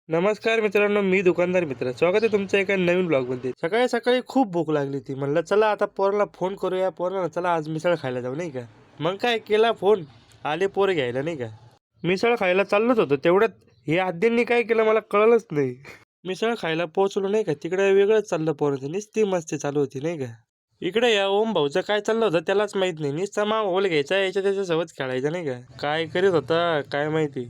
नमस्कार मित्रांनो, मी दुकानदार मित्र. स्वागत आहे तुमचं एका नवीन ब्लॉग मध्ये. सकाळी सकाळी खूप भूक लागली होती. म्हणलं चला आता पोराला फोन करूया. पोराला चला आज मिसळ खायला जाऊ, नाही का. मग काय केला फोन, आले पोरं घ्यायला, नाही का. मिसळ खायला चाललोच होतो, तेवढ्यात हे आद्यांनी काय केलं मला कळलंच नाही. मिसळ खायला पोहोचलो, नाही का. तिकडे वेगळंच चाललं पोरांचं, नुसती मस्ती चालू होती, नाही का. इकडे या ओम भाऊचं काय चाललं होतं त्यालाच माहित नाही. नुसता माहोल घ्यायचा, याच्या त्याच्यासोबत खेळायचं, नाही का. काय करीत होता काय माहिती.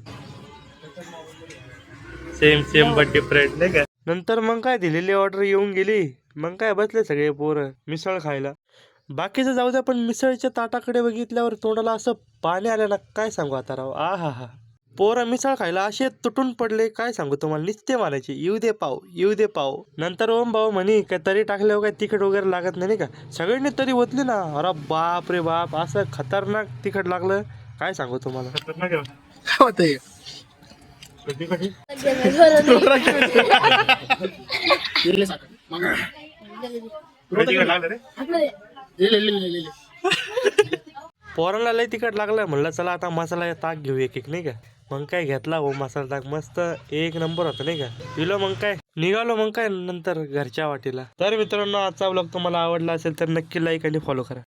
सेम बट डिफरंट, नाही का. नंतर मग काय दिलेली ऑर्डर येऊन गेली. मग काय बसले सगळे पोरं मिसळ खायला. बाकीचं जाऊ द्या, पण मिसळच्या ताटाकडे बघितल्यावर तोंडाला असं पाणी आलं ना, काय सांगू आता राव. आ हा हा. पोरं मिसळ खायला असे तुटून पडले, काय सांगू तुम्हाला. नुसते मारायचे, येऊ दे पाव येऊ दे पाव. नंतर ओम भाऊ म्हणे काय तरी टाकल्यावर काय तिखट वगैरे लागत नाही, नाही का. सगळ्यांनी तरी ओतली ना. अरे बाप रे बाप, असं खतरनाक तिखट लागलं, काय सांगू तुम्हाला. खतरनाक काय होतंय. पोराला लय तिखट लागलं. म्हणलं चला आता मसाला ताक घेऊ एक एक, नाही का. मग काय घेतला हो मसाला ताक, मस्त एक नंबर होता, नाही का. पिलो मग काय निघालो, मग काय नंतर घरच्या वाटीला. तर मित्रांनो, आजचा ब्लॉग तुम्हाला आवडला असेल तर नक्की लाईक आणि फॉलो करा.